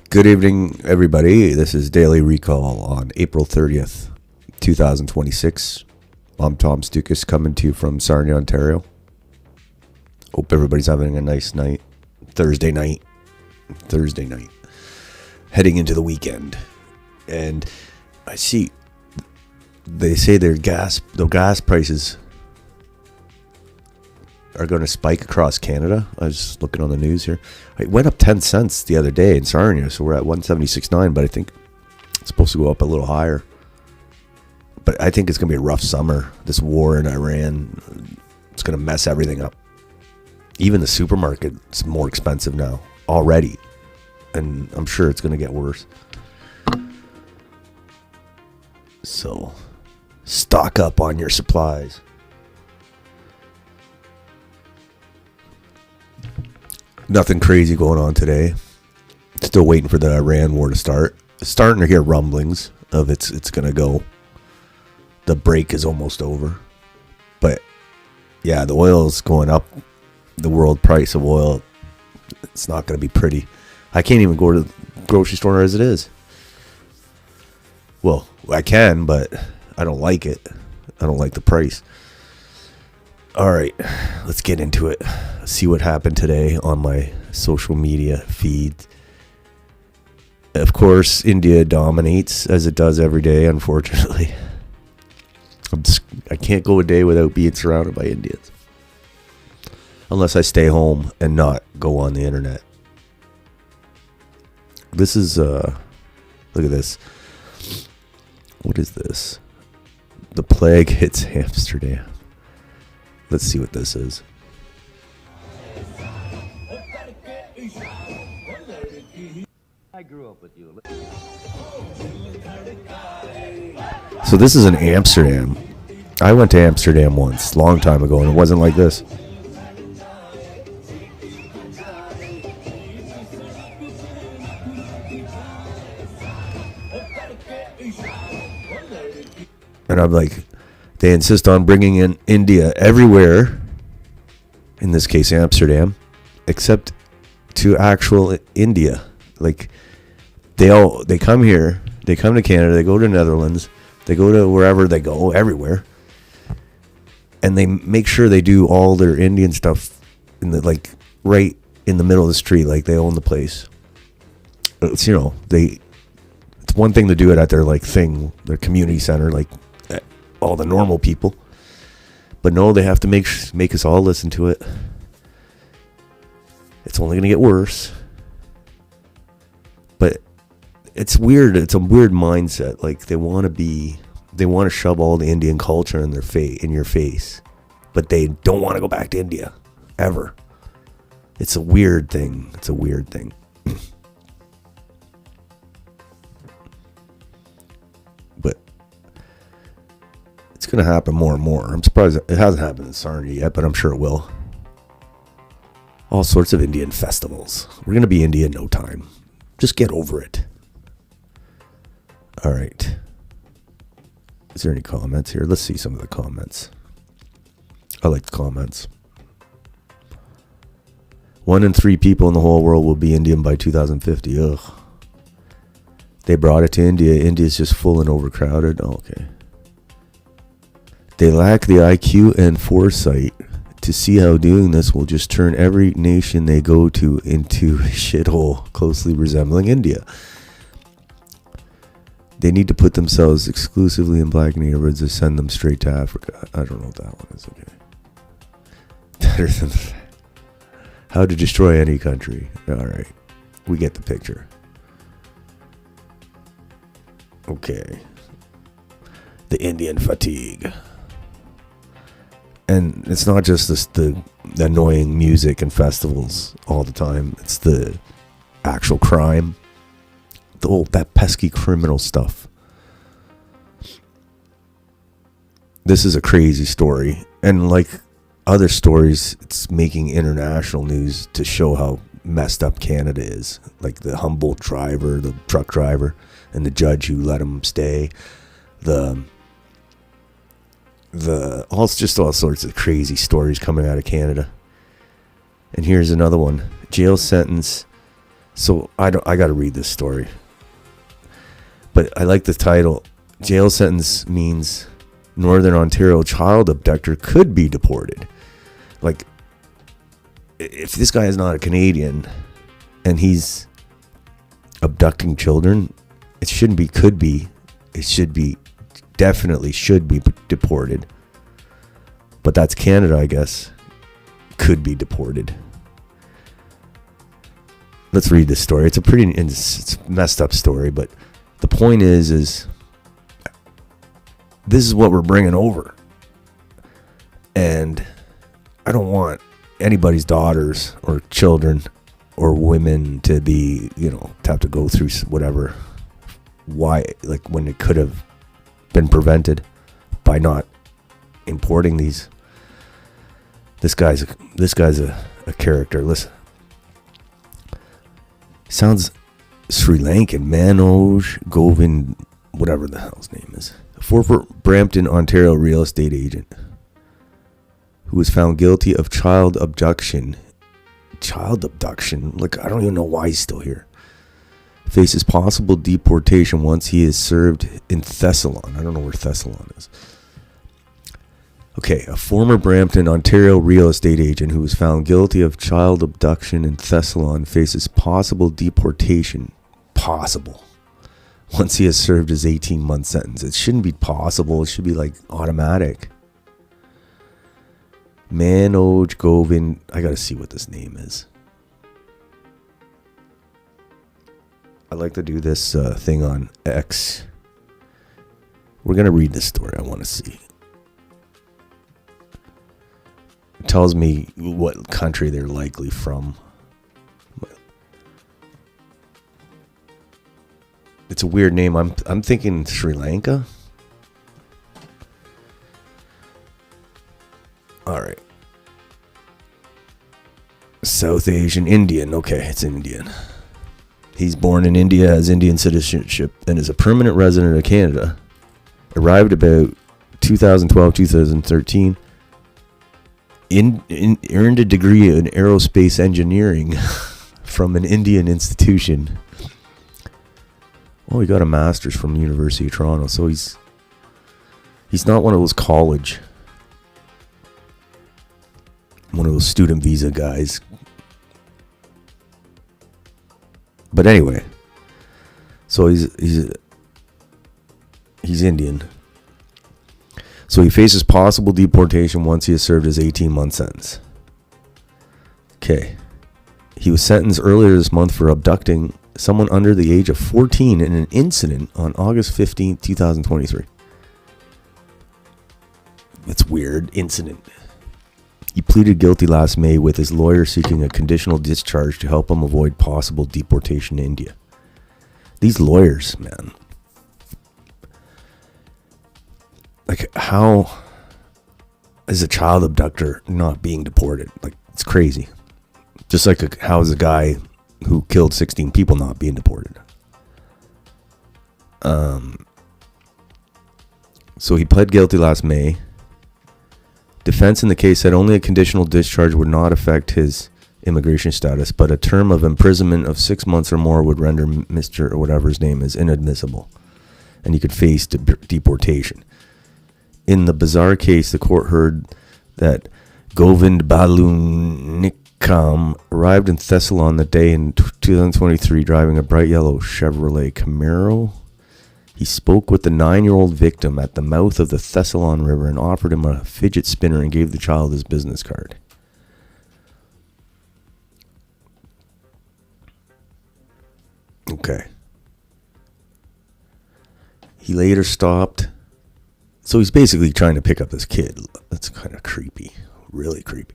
Good evening, everybody. This is Daily Recall on April 30th, 2026. I'm Tom Stoukas coming to you from Sarnia, Ontario. Hope everybody's having a nice night. Thursday night. Heading into the weekend. And I see they say the gas prices are going to spike across Canada. I was looking on the news here. It went up 10 cents the other day in Sarnia, so we're at 176.9, but I think it's supposed to go up a little higher. But I think it's going to be a rough summer. This war in Iran, it's going to mess everything up. Even the supermarket's more expensive now already, and I'm sure it's going to get worse. So, stock up on your supplies. Nothing crazy going on today. Still waiting for the Iran war to start. Starting to hear rumblings of it's going to go. The break is almost over. But yeah, the oil is going up. The world price of oil, it's not going to be pretty. I can't even go to the grocery store as it is. Well, I can, but I don't like it. I don't like the price. All right, let's get into it. See what happened today on my social media feed. Of course, India dominates, as it does every day, unfortunately. I can't go a day without being surrounded by Indians. Unless I stay home and not go on the internet. This is, look at this. What is this? The plague hits Amsterdam. Let's see what this is. I grew up with you. So this is in Amsterdam. I went to Amsterdam once, long time ago, and it wasn't like this. And I'm like, they insist on bringing in India everywhere, in this case Amsterdam, except to actual India. Like, they come here, they come to Canada, they go to Netherlands, they go to wherever they go, everywhere, and they make sure they do all their Indian stuff in the, like, right in the middle of the street, like they own the place. It's, it's one thing to do it at their, like, thing, their community center, like all the normal people, but no, they have to make us all listen to it. It's only going to get worse. But it's weird. It's a weird mindset. Like, they want to shove all the Indian culture in your face, but they don't want to go back to India ever. It's a weird thing. But it's going to happen more and more. I'm surprised it hasn't happened in Sarnia yet, but I'm sure it will. All sorts of Indian festivals. We're going to be India in no time. Just get over it. All right. Is there any comments here? Let's see some of the comments. I like the comments. 1 in 3 people in the whole world will be Indian by 2050. Ugh. They brought it to India. India's just full and overcrowded. Oh, okay. They lack the IQ and foresight to see how doing this will just turn every nation they go to into a shithole closely resembling India. They need to put themselves exclusively in black neighborhoods or send them straight to Africa. I don't know what that one is. Okay. Better than that. How to destroy any country. All right. We get the picture. Okay. The Indian fatigue. And it's not just the annoying music and festivals all the time. It's the actual crime. That pesky criminal stuff. This is a crazy story. And like other stories, it's making international news to show how messed up Canada is. Like the Humboldt driver, the truck driver. and the judge who let him stay. All sorts of crazy stories coming out of Canada. And here's another one. Jail sentence. So I got to read this story. But I like the title. Jail sentence means Northern Ontario child abductor could be deported. Like, if this guy is not a Canadian and he's abducting children, it shouldn't be could be. It should be, definitely should be deported. But that's Canada, I guess. Could be deported. Let's read this story. It's it's a messed up story, but the point is this is what we're bringing over. And I don't want anybody's daughters or children or women to be, to have to go through whatever. Why, like, when it could have been prevented by not importing these. This guy's a character. Listen. Sounds Sri Lankan. Manoj Govind, whatever the hell his name is. A former Brampton, Ontario real estate agent who was found guilty of child abduction. Child abduction? Like, I don't even know why he's still here. Faces possible deportation once he is served in Thessalon. I don't know where Thessalon is. Okay, a former Brampton, Ontario real estate agent who was found guilty of child abduction in Thessalon faces possible deportation. Possible. Once he has served his 18-month sentence. It shouldn't be possible. It should be like automatic. Manoj Govind. I gotta see what this name is. I like to do this thing on X. We're gonna read this story. I want to see. It tells me what country they're likely from. It's a weird name. I'm thinking Sri Lanka. All right. South Asian Indian. Okay, it's Indian. He's born in India, has Indian citizenship, and is a permanent resident of Canada. Arrived about 2012, 2013. Earned a degree in aerospace engineering from an Indian institution. Oh, he got a master's from the University of Toronto. So he's not one of those college, one of those student visa guys. But anyway, so he's Indian. So he faces possible deportation once he has served his 18-month sentence. Okay. He was sentenced earlier this month for abducting someone under the age of 14 in an incident on August 15, 2023. It's weird. Incident. He pleaded guilty last May with his lawyer seeking a conditional discharge to help him avoid possible deportation to India. These lawyers, man. Like, how is a child abductor not being deported? Like, it's crazy. Just like how is a guy who killed 16 people not being deported? So he pled guilty last May. Defense in the case said only a conditional discharge would not affect his immigration status, but a term of imprisonment of 6 months or more would render Mr. or whatever his name is inadmissible, and he could face deportation. In the bizarre case, the court heard that Govind Balunikam arrived in Thessalon the day in 2023 driving a bright yellow Chevrolet Camaro. He spoke with the 9-year-old victim at the mouth of the Thessalon River and offered him a fidget spinner and gave the child his business card. Okay. He later stopped. So he's basically trying to pick up this kid. That's kind of creepy. Really creepy.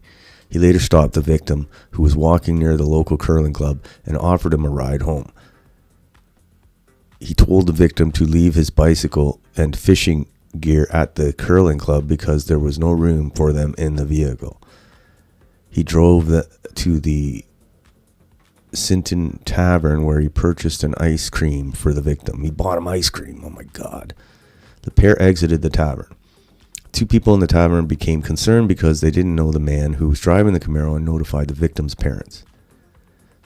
He later stopped the victim, who was walking near the local curling club, and offered him a ride home. He told the victim to leave his bicycle and fishing gear at the curling club because there was no room for them in the vehicle. He drove to the Sinton Tavern where he purchased an ice cream for the victim. He bought him ice cream. Oh my God. The pair exited the tavern. Two people in the tavern became concerned because they didn't know the man who was driving the Camaro and notified the victim's parents.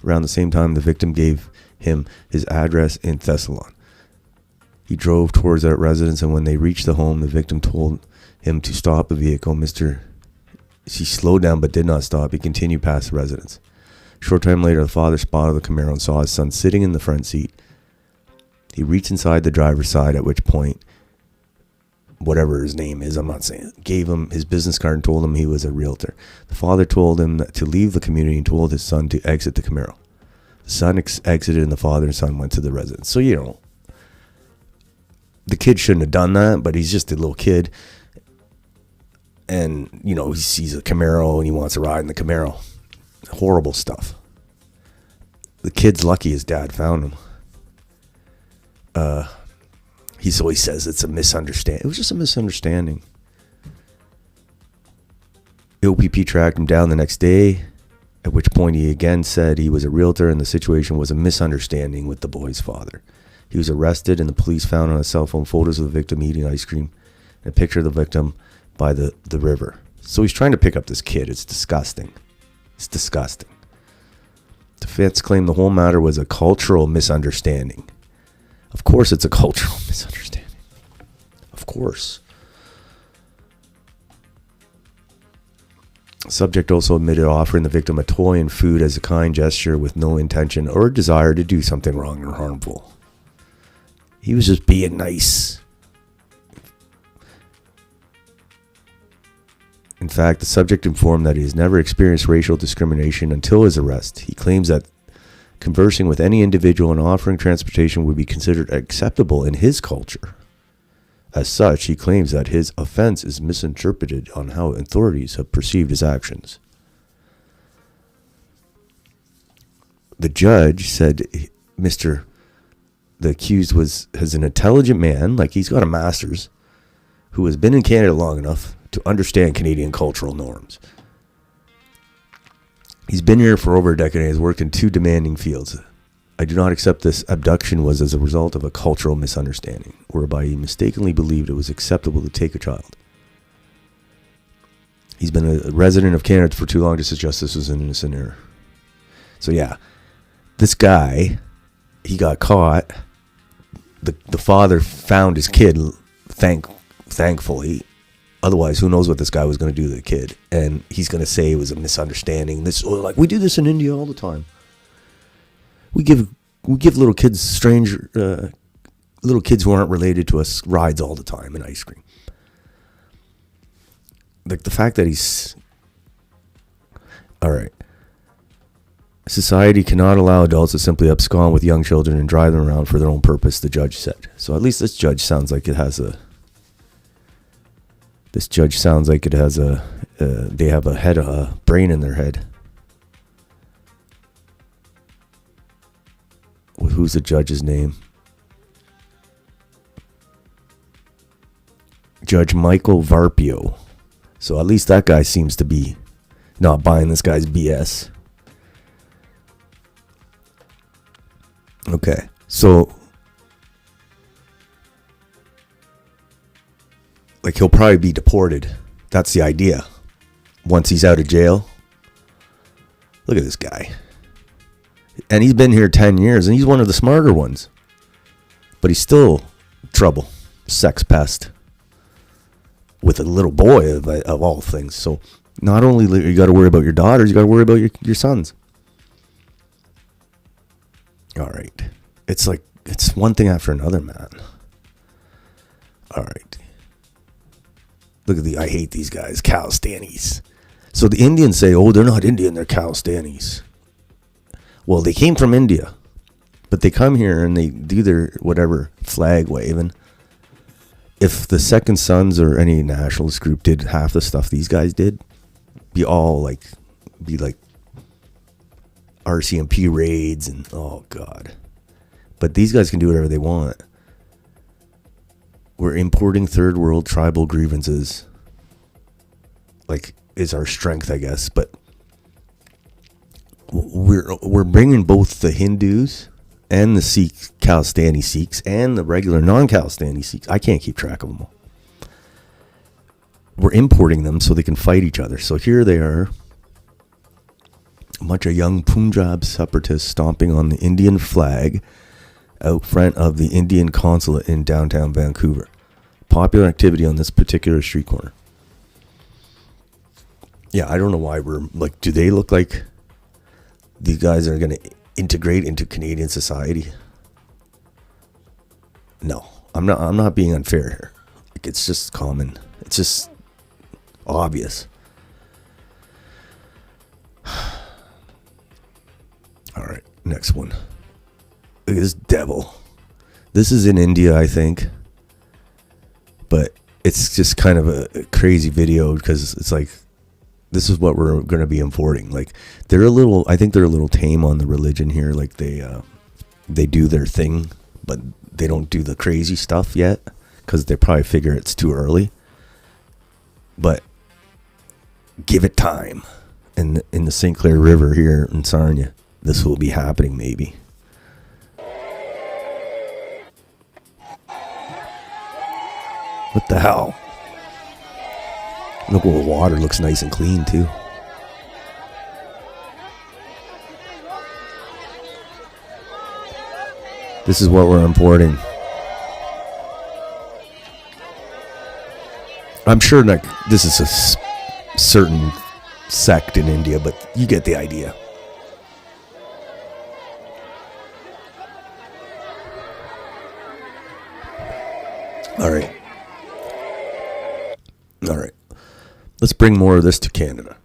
Around the same time, the victim gave him his address in Thessalon. He drove towards that residence, and when they reached the home, the victim told him to stop the vehicle. He slowed down but did not stop. He continued past the residence. A short time later, the father spotted the Camaro and saw his son sitting in the front seat. He reached inside the driver's side, at which point, whatever his name is, I'm not saying it, gave him his business card and told him he was a realtor. The father told him to leave the community and told his son to exit the Camaro. The son exited, and the father and son went to the residence. So, the kid shouldn't have done that, but he's just a little kid. And, he sees a Camaro and he wants to ride in the Camaro. Horrible stuff. The kid's lucky his dad found him. He says it's a misunderstanding. It was just a misunderstanding. OPP tracked him down the next day, at which point he again said he was a realtor and the situation was a misunderstanding with the boy's father. He was arrested, and the police found on his cell phone photos of the victim eating ice cream and a picture of the victim by the river. So he's trying to pick up this kid. It's disgusting. It's disgusting. Defense claimed the whole matter was a cultural misunderstanding. Of course it's a cultural misunderstanding. Of course. The subject also admitted offering the victim a toy and food as a kind gesture with no intention or desire to do something wrong or harmful. He was just being nice. In fact, the subject informed that he has never experienced racial discrimination until his arrest. He claims that conversing with any individual and offering transportation would be considered acceptable in his culture. As such, he claims that his offense is misinterpreted on how authorities have perceived his actions. The judge said the accused has an intelligent man, like he's got a master's, who has been in Canada long enough to understand Canadian cultural norms. He's been here for over a decade and has worked in two demanding fields. I do not accept this abduction was as a result of a cultural misunderstanding, whereby he mistakenly believed it was acceptable to take a child. He's been a resident of Canada for too long to suggest this was an innocent error. So yeah, this guy, he got caught. The father found his kid, thankfully. Otherwise, who knows what this guy was going to do to the kid. And he's going to say it was a misunderstanding. We do this in India all the time. We give little kids, little kids who aren't related to us, rides all the time and ice cream. Like the fact that he's... All right. Society cannot allow adults to simply abscond with young children and drive them around for their own purpose, the judge said. So at least this judge sounds like it has a... This judge sounds like it has they have a brain in their head. Who's the judge's name? Judge Michael Varpio. So at least that guy seems to be not buying this guy's BS. Okay, so like he'll probably be deported. That's the idea. Once he's out of jail. Look at this guy. And he's been here 10 years, and he's one of the smarter ones. But he's still trouble. Sex pest. With a little boy, of all things. So not only you got to worry about your daughters, you got to worry about your sons. All right. It's like, it's one thing after another, man. All right. Look at I hate these guys, Khalistanis. So the Indians say, oh, they're not Indian, they're Khalistanis. Well, they came from India, but they come here and they do their whatever flag waving. If the Second Sons or any nationalist group did half the stuff these guys did, be like RCMP raids and oh God. But these guys can do whatever they want. We're importing third world tribal grievances. Like, is our strength, I guess. But we're bringing both the Hindus and the Khalistani Sikhs and the regular non-Khalistani Sikhs. I can't keep track of them all. We're importing them so they can fight each other. So here they are, a bunch of young Punjab separatists stomping on the Indian flag out front of the Indian consulate in downtown Vancouver. Popular activity on this particular street corner. Yeah, I don't know why we're like, do they look like these guys are going to integrate into Canadian society? No, I'm not being unfair here. Like, it's just common. It's just obvious. All right, next one. Look at this devil. This is in India, I think. But it's just kind of a crazy video because it's like, this is what we're going to be importing. Like, I think they're a little tame on the religion here. Like, they do their thing, but they don't do the crazy stuff yet because they probably figure it's too early. But give it time. In the St. Clair River here in Sarnia, this will be happening maybe. What the hell? Look, the water looks nice and clean too. This is what we're importing. I'm sure that this is a certain sect in India, but you get the idea. All right. Let's bring more of this to Canada.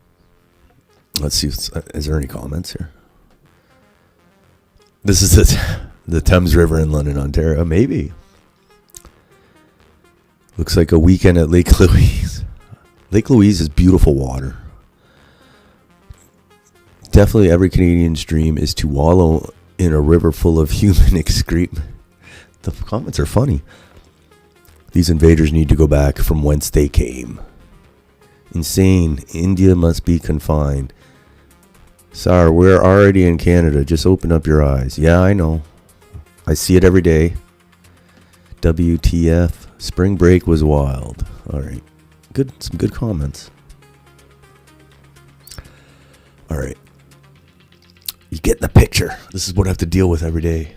Let's see. Is there any comments here? This is the Thames River in London, Ontario. Maybe. Looks like a weekend at Lake Louise. Lake Louise is beautiful water. Definitely every Canadian's dream is to wallow in a river full of human excrement. The comments are funny. These invaders need to go back from whence they came. Insane. India must be confined. Sir, we're already in Canada. Just open up your eyes. Yeah, I know. I see it every day. WTF. Spring break was wild. All right. Some good comments. All right. You get the picture. This is what I have to deal with every day.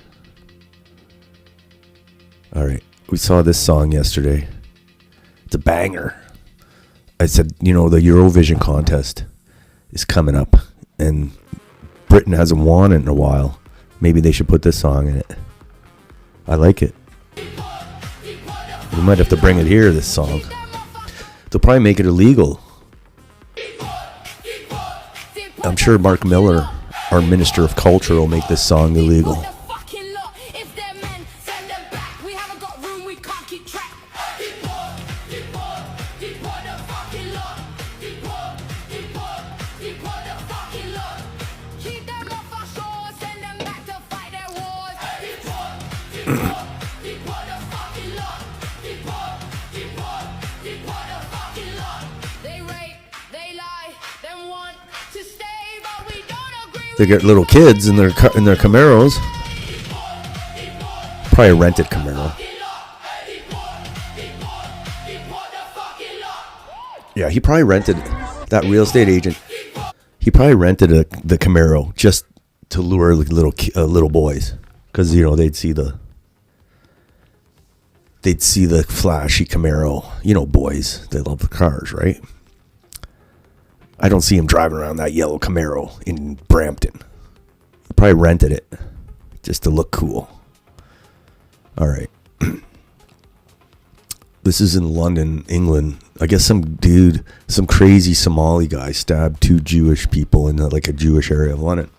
All right. We saw this song yesterday. It's a banger. I said, the Eurovision contest is coming up, and Britain hasn't won it in a while. Maybe they should put this song in it. I like it. We might have to bring it here, this song. They'll probably make it illegal. I'm sure Mark Miller, our Minister of Culture, will make this song illegal. They get little kids in their Camaros. Probably a rented Camaro. Yeah, he probably rented that real estate agent. He probably rented the Camaro just to lure little boys, because they'd see the flashy Camaro. Boys, they love the cars, right? I don't see him driving around that yellow Camaro in Brampton. He probably rented it just to look cool. All right. This is in London, England. I guess some crazy Somali guy stabbed 2 Jewish people in a Jewish area of London.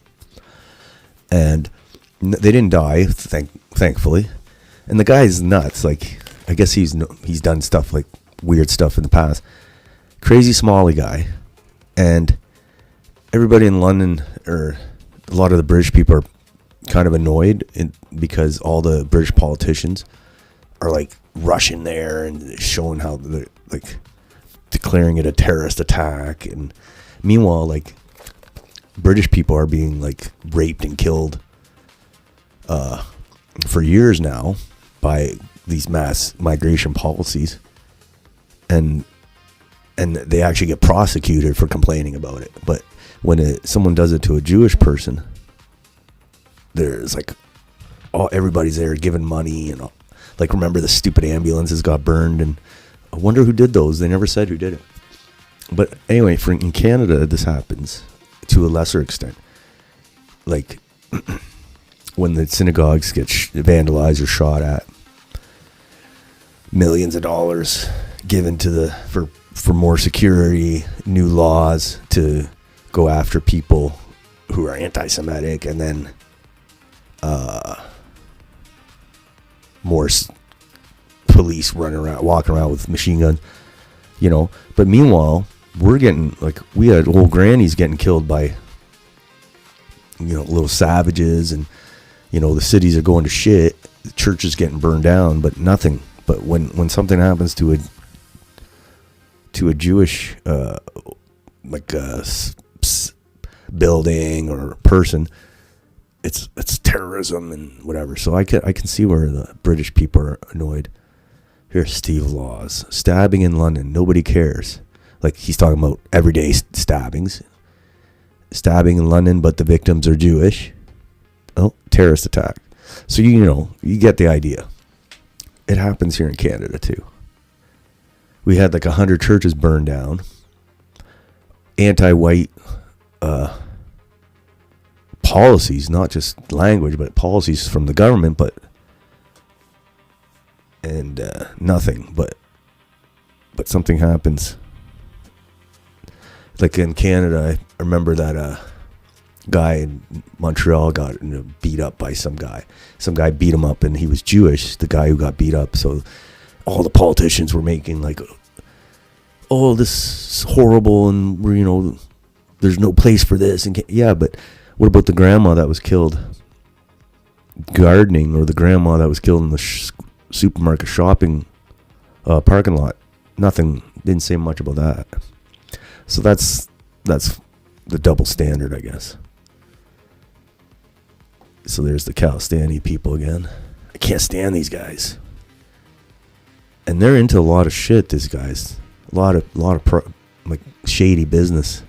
And they didn't die, thankfully. And the guy's nuts. I guess he's done stuff weird stuff in the past. Crazy Somali guy. And everybody in London, or a lot of the British people, are kind of annoyed because all the British politicians are rushing there and showing how they're declaring it a terrorist attack. And meanwhile, British people are being like raped and killed for years now by these mass migration policies, and they actually get prosecuted for complaining about it. But when someone does it to a Jewish person, there's like, everybody's there giving money and all. Like, remember the stupid ambulances got burned, and I wonder who did those. They never said who did it. But anyway, in Canada, this happens to a lesser extent. Like, when the synagogues get vandalized or shot at, millions of dollars given to for more security, new laws to go after people who are anti-Semitic, and then more police walking around with machine guns, But meanwhile, we're getting, like, we had old grannies getting killed by, little savages, and, the cities are going to shit, the church is getting burned down, but nothing. But when something happens to a Jewish, building or person, it's terrorism and whatever. So I can see where the British people are annoyed. Here's Steve Laws. Stabbing in London. Nobody cares. Like, he's talking about everyday stabbings. Stabbing in London, but the victims are Jewish. Oh, terrorist attack. So, you get the idea. It happens here in Canada, too. We had like 100 churches burned down. Anti-white policies, not just language, but policies from the government, and nothing, but something happens. Like in Canada, I remember that guy in Montreal got beat up by some guy. Some guy beat him up, and he was Jewish, the guy who got beat up. So all the politicians were making like, oh, this is horrible, and we're, there's no place for this. And yeah, but what about the grandma that was killed gardening, or the grandma that was killed in the supermarket shopping parking lot? Nothing. Didn't say much about that. So that's the double standard, I guess. So there's the Calistani people again. I can't stand these guys. And they're into a lot of shit, these guys. A lot of shady business.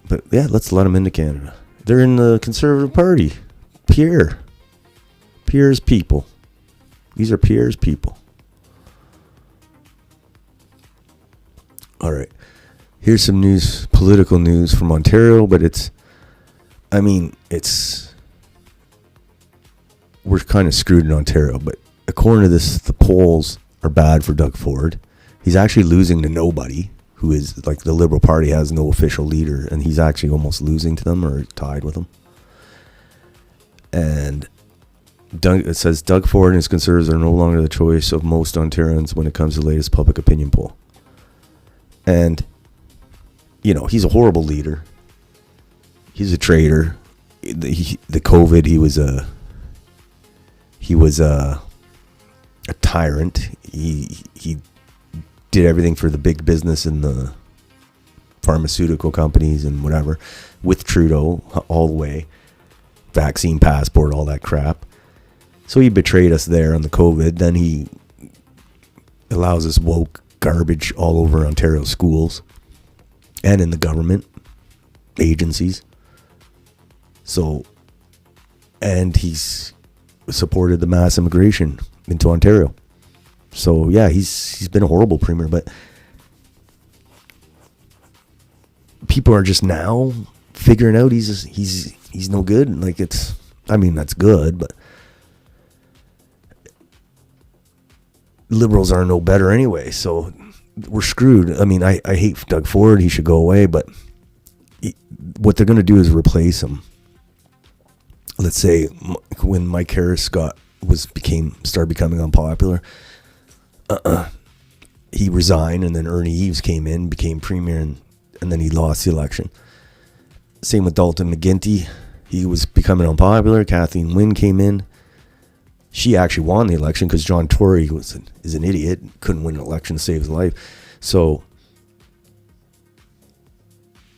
But yeah, let's let them into Canada. They're in the Conservative Party. Pierre's people. These are Pierre's people. All right. Here's some news, political news from Ontario, but we're kind of screwed in Ontario, but according to this, the polls are bad for Doug Ford. He's actually losing to nobody, who is, like, the Liberal Party has no official leader, and he's actually almost losing to them or tied with them. And it says Doug Ford and his Conservatives are no longer the choice of most Ontarians when it comes to the latest public opinion poll. And, he's a horrible leader. He's a traitor. The COVID, he was a tyrant. He did everything for the big business and the pharmaceutical companies and whatever, with Trudeau all the way. Vaccine passport, all that crap. So he betrayed us there on the COVID. Then he allows us woke garbage all over Ontario schools and in the government agencies. So, and he's supported the mass immigration into Ontario. So yeah, he's been a horrible premier, but people are just now figuring out he's no good. Like, that's good, but liberals are no better anyway, so we're screwed. I hate Doug Ford. He should go away, but what they're going to do is replace him. Let's say when Mike Harris started becoming unpopular, he resigned, and then Ernie Eves came in, became premier, and then he lost the election. Same with Dalton McGuinty. He was becoming unpopular. Kathleen Wynne came in. She actually won the election because John Tory is an idiot. Couldn't win an election to save his life. So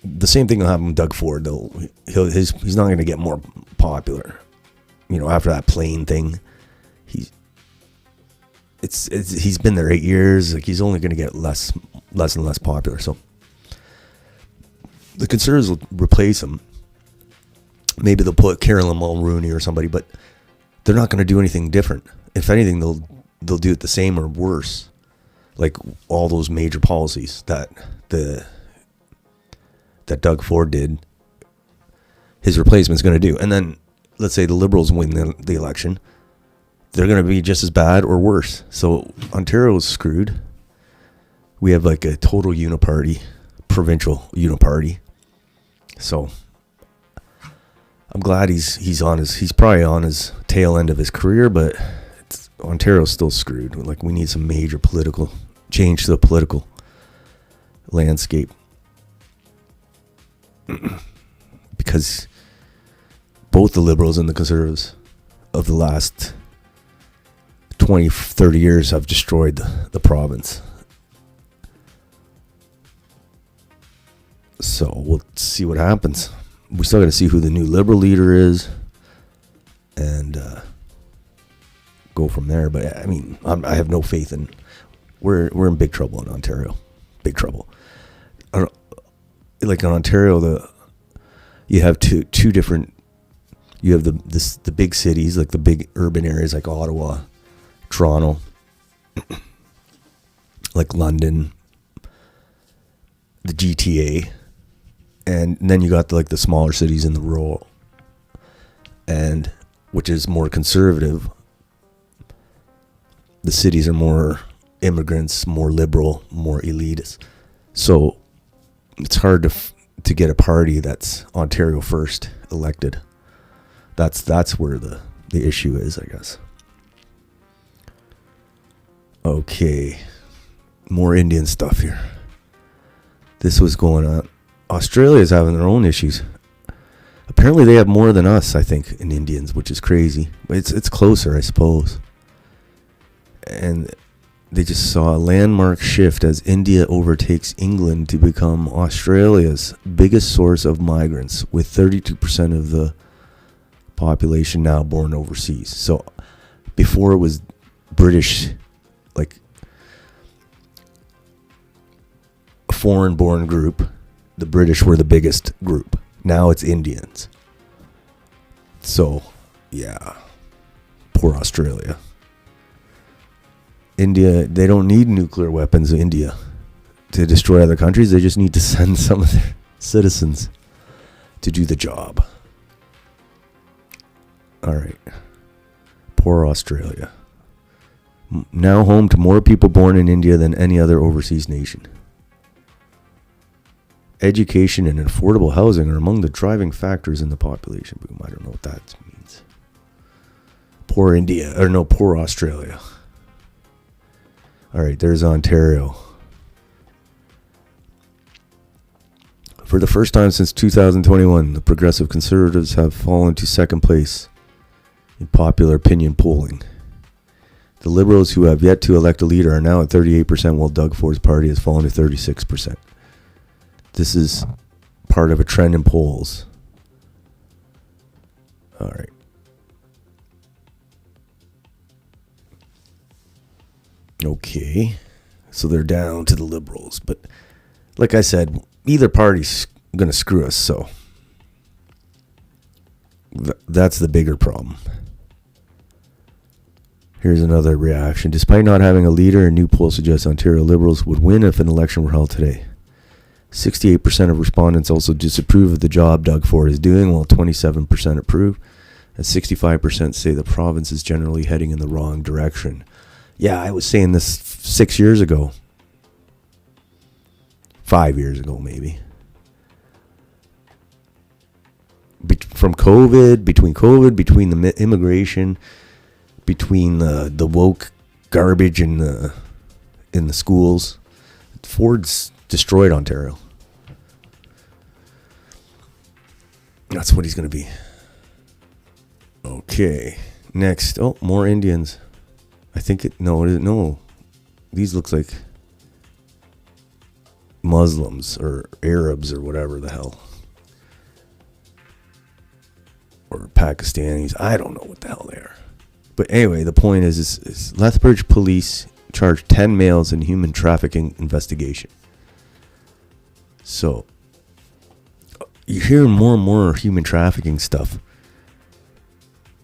the same thing will happen with Doug Ford, though. He's not going to get more popular. After that plane thing, he's been there 8 years. Like, he's only going to get less and less popular. So the Conservatives will replace him. Maybe they'll put Carolyn Mulroney or somebody, but they're not going to do anything different. If anything, they'll do it the same or worse. Like all those major policies that Doug Ford did, his replacement's going to do. And then let's say the Liberals win the election, they're going to be just as bad or worse. So Ontario's screwed. We have like a total uniparty, provincial uniparty. So I'm glad he's probably on his tail end of his career, but Ontario's still screwed. Like, we need some major political change to the political landscape. Because both the Liberals and the Conservatives of the last 20, 30 years have destroyed the province. So we'll see what happens. We still got to see who the new Liberal leader is and go from there. But I mean, I have no faith in. We're in big trouble in Ontario. Big trouble. Like in Ontario, you have two different. You have the big cities, like the big urban areas, like Ottawa, Toronto, like London, the GTA, and then you got the smaller cities in the rural, and which is more conservative. The cities are more immigrants, more liberal, more elitist. So it's hard to get a party that's Ontario first elected. That's where the issue is, I guess. Okay, more Indian stuff here. This was going on. Australia is having their own issues. Apparently they have more than us, I think, in Indians, which is crazy. But it's closer, I suppose. And they just saw a landmark shift as India overtakes England to become Australia's biggest source of migrants, with 32% of the population now born overseas. So before it was British, like a foreign-born group, the British were the biggest group. Now it's Indians. So, yeah, poor Australia. India, they don't need nuclear weapons, India, to destroy other countries. They just need to send some of their citizens to do the job. All right. Poor Australia. Now home to more people born in India than any other overseas nation. Education and affordable housing are among the driving factors in the population boom. I don't know what that means. Poor India, or no, poor Australia. All right, there's Ontario. For the first time since 2021, the Progressive Conservatives have fallen to second place in popular opinion polling. The Liberals, who have yet to elect a leader, are now at 38%, while Doug Ford's party has fallen to 36%. This is part of a trend in polls. All right. Okay. So they're down to the Liberals. But like I said, either party's going to screw us. So that's the bigger problem. Here's another reaction. Despite not having a leader, a new poll suggests Ontario Liberals would win if an election were held today. 68% of respondents also disapprove of the job Doug Ford is doing, while 27% approve, and 65% say the province is generally heading in the wrong direction. Yeah, I was saying this 6 years ago. 5 years ago, maybe. Between COVID, between the immigration, between the woke garbage in the schools, Ford's destroyed Ontario. That's what he's going to be. Okay. Next. Oh, more Indians. I think no. These looks like Muslims or Arabs or whatever the hell. Or Pakistanis. I don't know what the hell they are. But anyway, the point is Lethbridge police charged 10 males in human trafficking investigation. So, you're hearing more and more human trafficking stuff.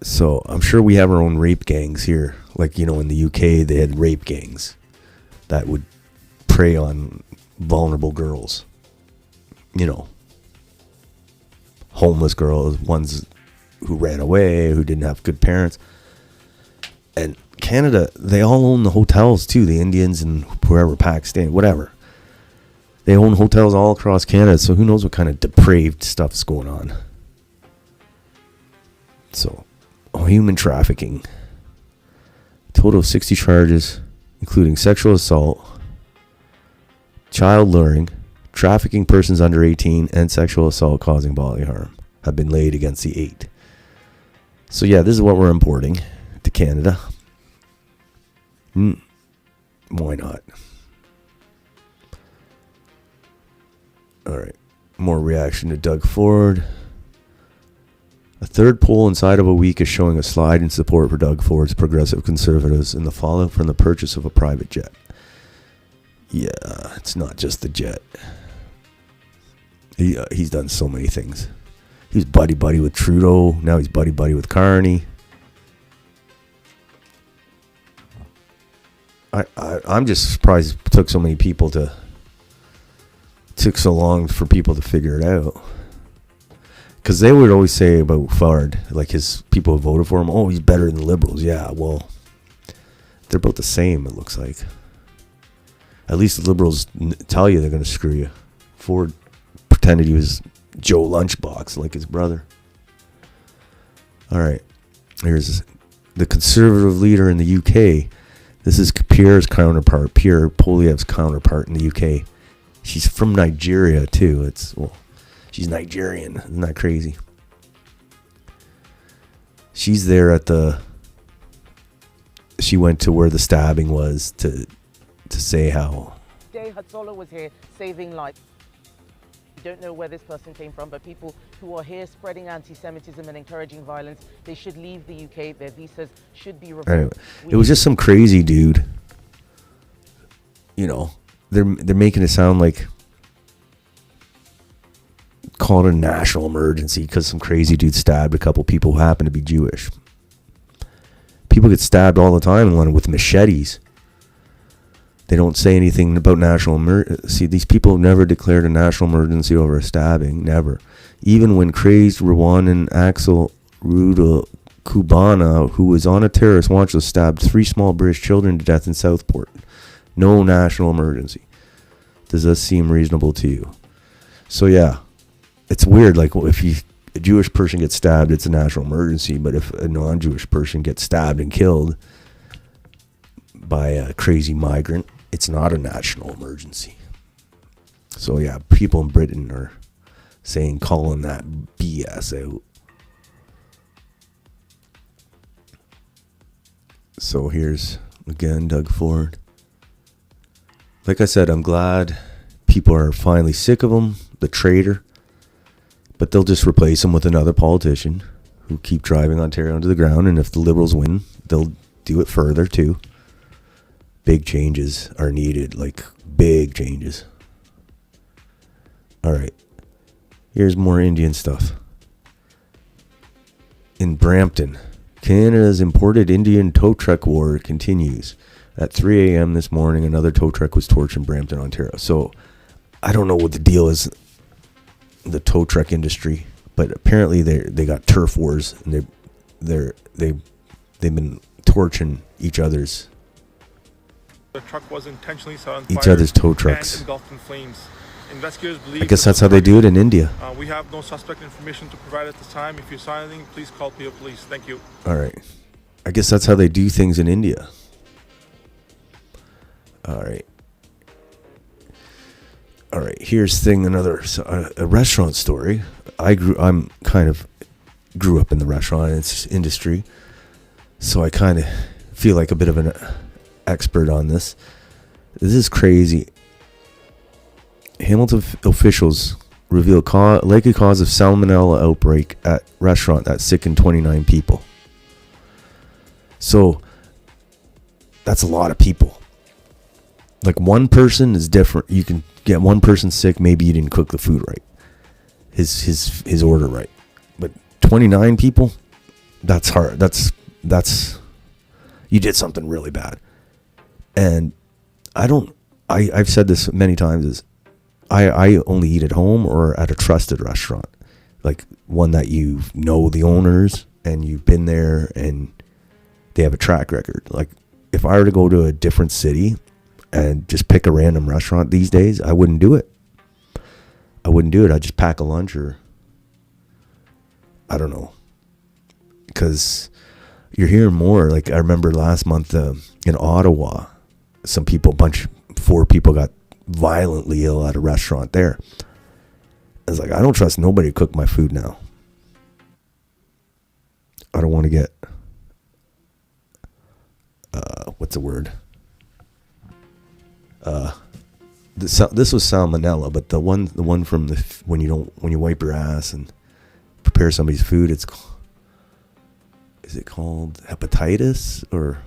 So, I'm sure we have our own rape gangs here. Like, in the UK, they had rape gangs that would prey on vulnerable girls. Homeless girls, ones who ran away, who didn't have good parents. And Canada, they all own the hotels too, the Indians and whoever, Pakistan, whatever. They own hotels all across Canada, so who knows what kind of depraved stuff's going on. So, human trafficking. Total of 60 charges, including sexual assault, child luring, trafficking persons under 18, and sexual assault causing bodily harm have been laid against the 8. So yeah, this is what we're importing to Canada. Why not? All right. More reaction to Doug Ford. A third poll inside of a week is showing a slide in support for Doug Ford's progressive conservatives in the fallout from the purchase of a private jet. Yeah, it's not just the jet. He's done so many things. He was buddy-buddy with Trudeau. Now he's buddy-buddy with Carney. I'm just surprised it took so long for people to figure it out. Because they would always say about Ford, like his people who voted for him, oh, he's better than the Liberals. Yeah, well, they're both the same, it looks like. At least the Liberals tell you they're going to screw you. Ford pretended he was Joe Lunchbox, like his brother. All right. Here's the conservative leader in the UK. This is Pierre Poilievre's counterpart in the UK. She's from Nigeria, too. She's Nigerian. Isn't that crazy? She's there she went to where the stabbing was to say how. Today, Hatsola was here saving lives. We don't know where this person came from, but people who are here spreading anti-Semitism and encouraging violence, they should leave the UK. Their visas should be revoked. Anyway, it was just some crazy dude. They're making it sound like call it a national emergency because some crazy dude stabbed a couple people who happen to be Jewish. People get stabbed all the time in London with machetes. They don't say anything about national emergency. These people have never declared a national emergency over a stabbing. Never. Even when crazed Rwandan Axel Ruda Kubana, who was on a terrorist watch list, stabbed 3 small British children to death in Southport. No national emergency. Does this seem reasonable to you? So yeah, it's weird. Like if a Jewish person gets stabbed, it's a national emergency. But if a non-Jewish person gets stabbed and killed by a crazy migrant, it's not a national emergency. So yeah, people in Britain are calling that BS out. So here's again Doug Ford. Like I said, I'm glad people are finally sick of him, the traitor. But they'll just replace him with another politician who keep driving Ontario into the ground. And if the Liberals win, they'll do it further too. Big changes are needed, like big changes. All right. Here's more Indian stuff. In Brampton, Canada's imported Indian tow truck war continues. At 3 a.m. this morning, another tow truck was torched in Brampton, Ontario. So, I don't know what the deal is, the tow truck industry, but apparently they got turf wars and they've been torching each other's. The truck was intentionally set on each fire other's tow trucks. And engulfed in flames. Investigators believe I guess that's how they do it in India. We have no suspect information to provide at this time. If you saw anything, please call Peel Police. Thank you. All right. I guess that's how they do things in India. All right. Here's another a restaurant story. I'm kind of grew up in the restaurant industry, so I kind of feel like a bit of an expert on this. This is crazy. Hamilton officials reveal likely cause of salmonella outbreak at restaurant that sickened 29 people. So that's a lot of people. Like, one person is different. You can get one person sick. Maybe you didn't cook the food right, his order right. But 29 people, that's hard. That's you did something really bad. And I've said this many times, is I only eat at home or at a trusted restaurant, like one that you know the owners and you've been there and they have a track record. Like, if I were to go to a different city and just pick a random restaurant these days, I wouldn't do it. I'd just pack a lunch, or I don't know. Because you're hearing more. Like, I remember last month in Ottawa, some people, 4 people got violently ill at a restaurant there. I was like, I don't trust nobody to cook my food now. I don't want to get, what's the word? This was salmonella, but the one from when you wipe your ass and prepare somebody's food, is it called hepatitis or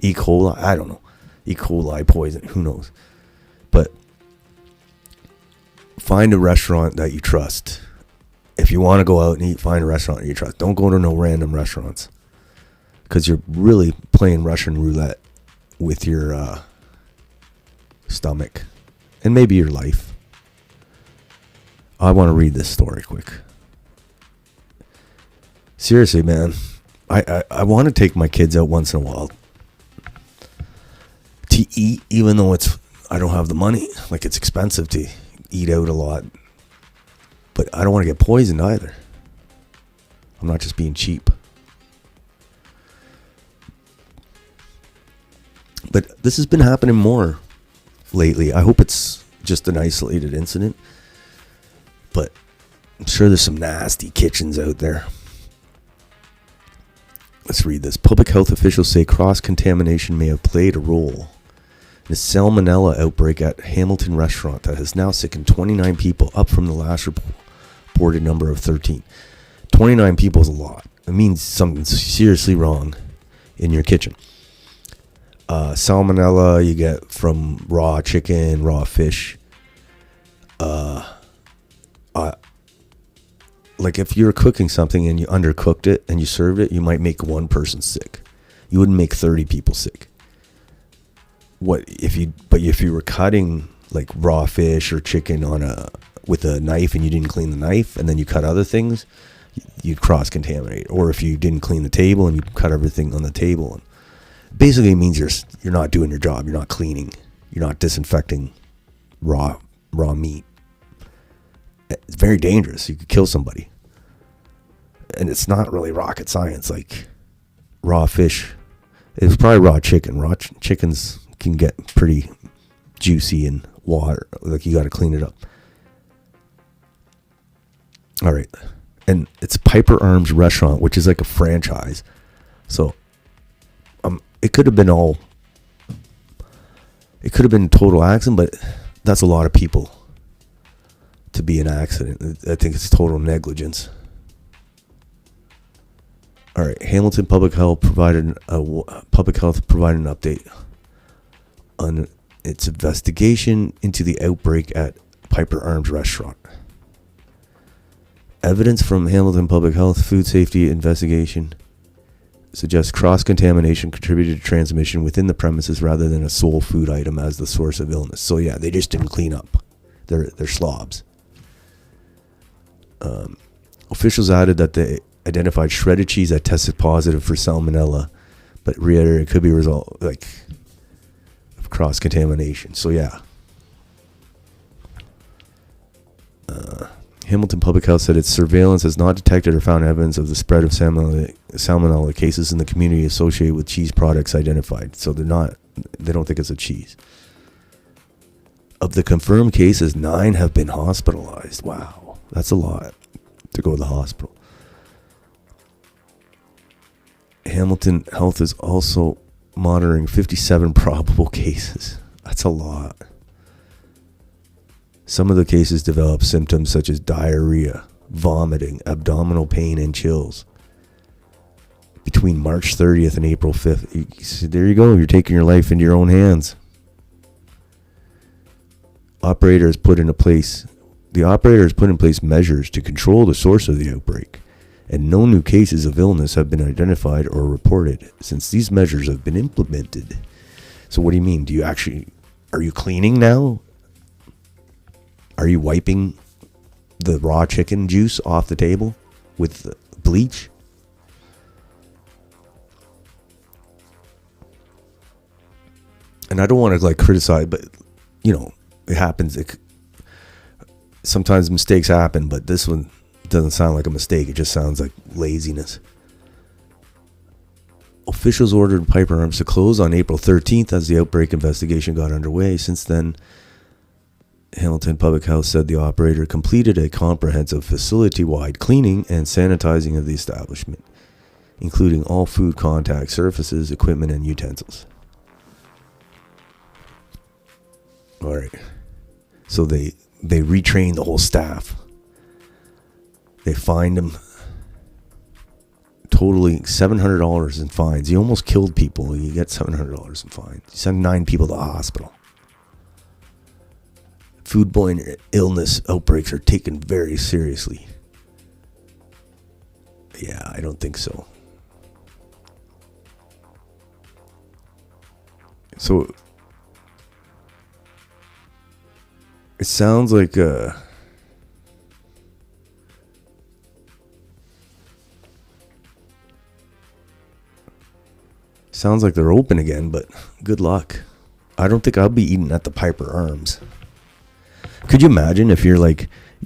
E. coli? I don't know. E. coli poison, who knows? But find a restaurant that you trust. If you want to go out and eat, find a restaurant that you trust. Don't go to no random restaurants, because you're really playing Russian roulette with your stomach and maybe your life. I want to read this story quick. Seriously, man, I want to take my kids out once in a while to eat, even though I don't have the money. Like, it's expensive to eat out a lot, but I don't want to get poisoned either. I'm not just being cheap. But this has been happening more lately. I hope it's just an isolated incident, but I'm sure there's some nasty kitchens out there. Let's read this. Public health officials say cross-contamination may have played a role in a salmonella outbreak at Hamilton restaurant that has now sickened 29 people, up from the last reported number of 13. 29 people is a lot. It means something's seriously wrong in your kitchen. Salmonella you get from raw chicken, raw fish. Like, if you're cooking something and you undercooked it and you served it, you might make one person sick. You wouldn't make 30 people sick. But if you were cutting like raw fish or chicken with a knife and you didn't clean the knife, and then you cut other things, you'd cross-contaminate. Or if you didn't clean the table and you cut everything on the table, basically it means you're not doing your job. You're not cleaning. You're not disinfecting raw meat. It's very dangerous. You could kill somebody. And it's not really rocket science. Like, raw fish, it was probably raw chicken. Raw chickens can get pretty juicy in water. Like, you got to clean it up. All right. And it's Piper Arms Restaurant, which is like a franchise. So it could have been total accident, but that's a lot of people to be an accident. I think it's total negligence. All right, Hamilton Public Health provided an update on its investigation into the outbreak at Piper Arms Restaurant. Evidence from Hamilton Public Health food safety investigation suggests cross-contamination contributed to transmission within the premises rather than a sole food item as the source of illness. So yeah, they just didn't clean up. They're slobs. Officials added that they identified shredded cheese that tested positive for salmonella, but reiterated it could be a result of cross-contamination. So yeah. Hamilton Public Health said its surveillance has not detected or found evidence of the spread of salmonella cases in the community associated with cheese products identified. So they don't think it's a cheese. Of the confirmed cases, 9 have been hospitalized. Wow, that's a lot to go to the hospital. Hamilton Health is also monitoring 57 probable cases. That's a lot. Some of the cases developed symptoms such as diarrhea, vomiting, abdominal pain, and chills. Between March 30th and April 5th. There you go. You're taking your life into your own hands. The operator has put in place measures to control the source of the outbreak, and no new cases of illness have been identified or reported since these measures have been implemented. So what do you mean? Are you cleaning now? Are you wiping the raw chicken juice off the table with bleach? And I don't want to criticize, but it happens. Sometimes mistakes happen, but this one doesn't sound like a mistake. It just sounds like laziness. Officials ordered Piper Arms to close on April 13th as the outbreak investigation got underway. Since then, Hamilton Public Health said the operator completed a comprehensive facility-wide cleaning and sanitizing of the establishment, including all food contact surfaces, equipment, and utensils. All right. So they retrained the whole staff. They fined him totally $700 in fines. He almost killed people. You get $700 in fines. You send 9 people to the hospital. Foodborne illness outbreaks are taken very seriously. Yeah, I don't think so. So it sounds like they're open again, but good luck. I don't think I'll be eating at the Piper Arms. Could you imagine if you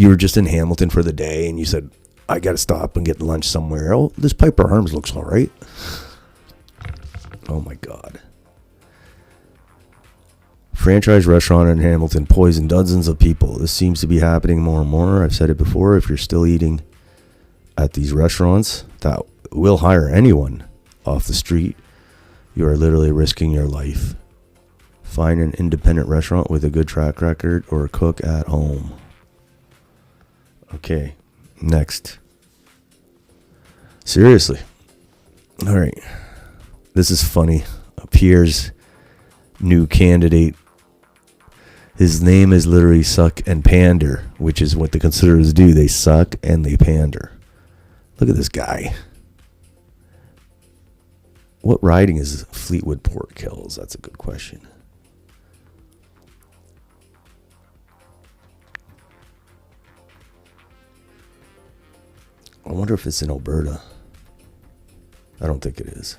were just in Hamilton for the day and you said, I got to stop and get lunch somewhere. Oh, this Piper Arms looks all right. Oh my God. Franchise restaurant in Hamilton poisoned dozens of people. This seems to be happening more and more. I've said it before. If you're still eating at these restaurants that will hire anyone off the street, you are literally risking your life. Find an independent restaurant with a good track record or cook at home. Okay, next. Seriously. All right. This is funny. Pierre's new candidate. His name is literally Suck and Pander, which is what the Conservatives do. They suck and they pander. Look at this guy. What riding is Fleetwood Port Hills? That's a good question. I wonder if it's in Alberta. I don't think it is.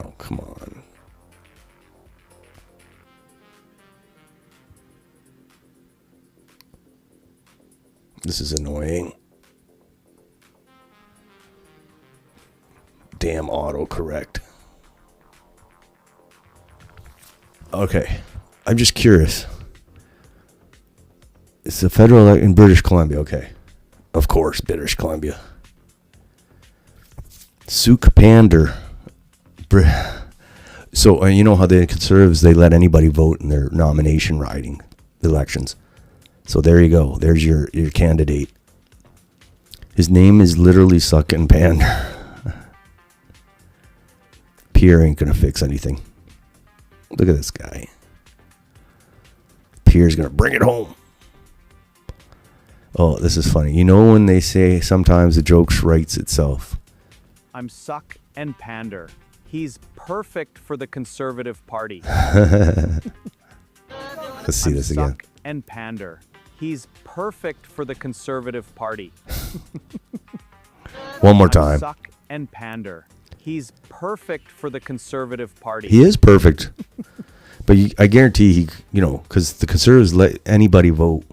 Oh, come on. This is annoying. Damn autocorrect. Okay. I'm just curious. It's a federal in British Columbia. Okay. Of course, British Columbia. Sook Pander. So, you know how the Conservatives, they let anybody vote in their nomination riding elections. So there you go. There's your candidate. His name is literally Suck and Pander. Pierre ain't going to fix anything. Look at this guy. Pierre's going to bring it home. Oh, this is funny. You know when they say sometimes the joke writes itself. I'm Suck and Pander. He's perfect for the Conservative Party. Let's see this again. Suck and Pander. He's perfect for the Conservative Party. One more time. Suck and Pander. He's perfect for the Conservative Party. He is perfect. But I guarantee because the Conservatives let anybody vote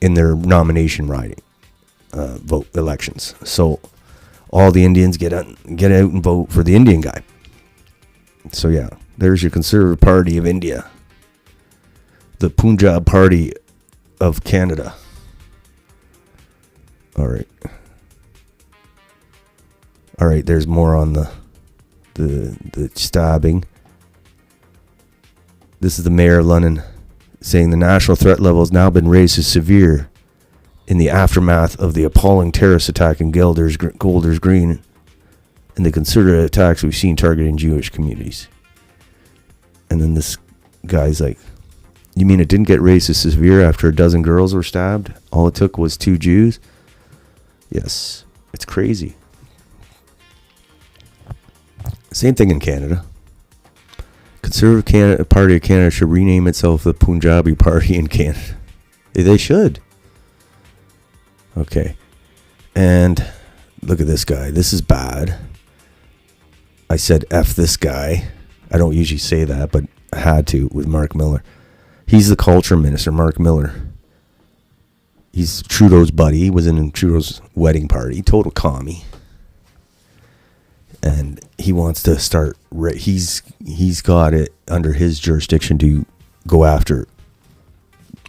in their nomination riding, vote elections. So all the Indians get out and vote for the Indian guy. So yeah, there's your Conservative Party of India. The Punjab Party of Canada. All right, there's more on the the stabbing. This is the mayor of London saying the national threat level has now been raised to severe in the aftermath of the appalling terrorist attack in Golders Green and the concerted attacks we've seen targeting Jewish communities. And then this guy's like, you mean it didn't get raised to severe after a dozen girls were stabbed? All it took was 2 Jews? Yes, it's crazy. Same thing in Canada. Conservative Party of Canada should rename itself the Punjabi Party in Canada. They should. Okay. And look at this guy. This is bad. I said F this guy. I don't usually say that, but I had to with Mark Miller. He's the culture minister, Mark Miller. He's Trudeau's buddy. He was in Trudeau's wedding party. Total commie. And he wants to start. He's got it under his jurisdiction to go after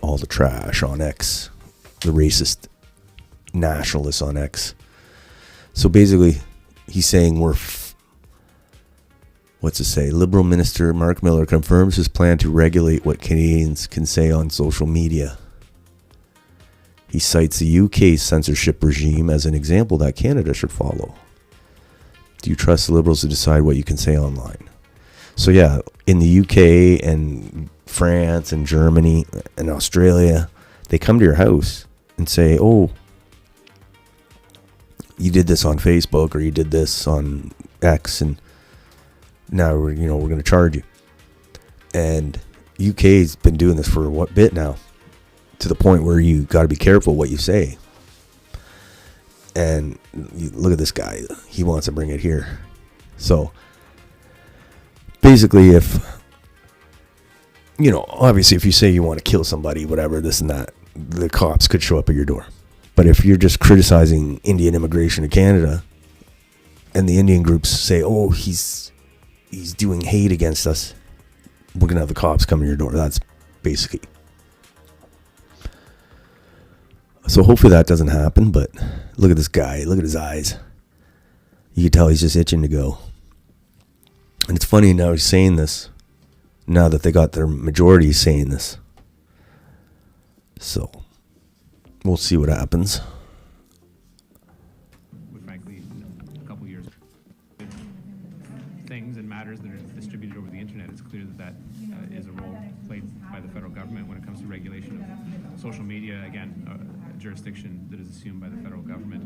all the trash on X, the racist nationalists on X. So basically, he's saying what's it say? Liberal Minister Mark Miller confirms his plan to regulate what Canadians can say on social media. He cites the UK's censorship regime as an example that Canada should follow. Do you trust the Liberals to decide what you can say online? So yeah, in the UK and France and Germany and Australia, they come to your house and say, oh, you did this on Facebook or you did this on X and now we're going to charge you. And UK's been doing this for what bit now? To the point where you got to be careful what you say. And you look at this guy. He wants to bring it here. So basically, obviously if you say you want to kill somebody, whatever, this and that, the cops could show up at your door. But if you're just criticizing Indian immigration to Canada and the Indian groups say, oh, he's doing hate against us, we're going to have the cops come to your door. That's basically. So hopefully that doesn't happen, but look at this guy. Look at his eyes. You can tell he's just itching to go. And it's funny now he's saying this. Now that they got their majority saying this. So we'll see what happens. Frankly, a couple years, things and matters that are distributed over the internet, it's clear that is a role played by the federal government when it comes to regulation of social media. Again, jurisdiction that is assumed by the federal government,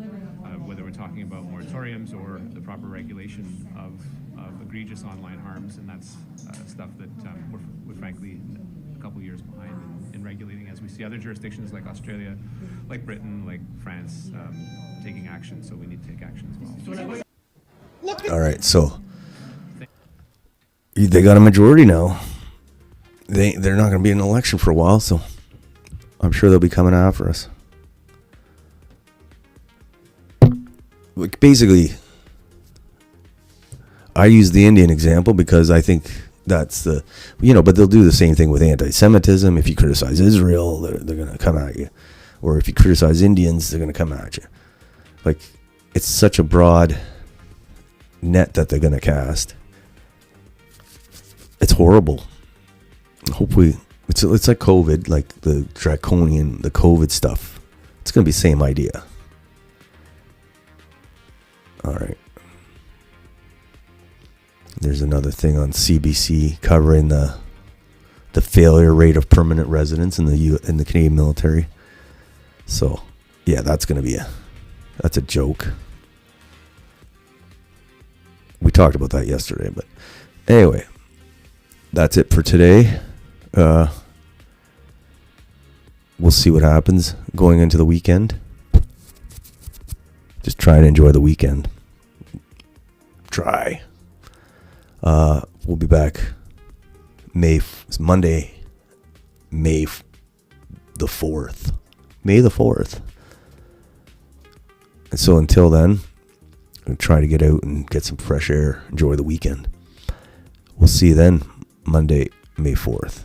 whether we're talking about moratoriums or the proper regulation of egregious online harms, and that's stuff that we're frankly a couple years behind in regulating, as we see other jurisdictions like Australia, like Britain, like France, taking action, so we need to take action as well. All right, so they got a majority now. They're not going to be in an election for a while, so I'm sure they'll be coming after us. Like basically, I use the Indian example because I think that's the, but they'll do the same thing with anti-Semitism. If you criticize Israel, they're going to come at you. Or if you criticize Indians, they're going to come at you. Like, it's such a broad net that they're going to cast. It's horrible. Hopefully, it's like COVID, like the draconian, the COVID stuff. It's going to be the same idea. All right. There's another thing on CBC covering the failure rate of permanent residents in the Canadian military. So, yeah, that's going to be that's a joke. We talked about that yesterday, but anyway, that's it for today. We'll see what happens going into the weekend. Just try and enjoy the weekend. Try. We'll be back Monday, May the 4th. May the 4th. And so until then, I'm try to get out and get some fresh air. Enjoy the weekend. We'll see you then, Monday, May 4th.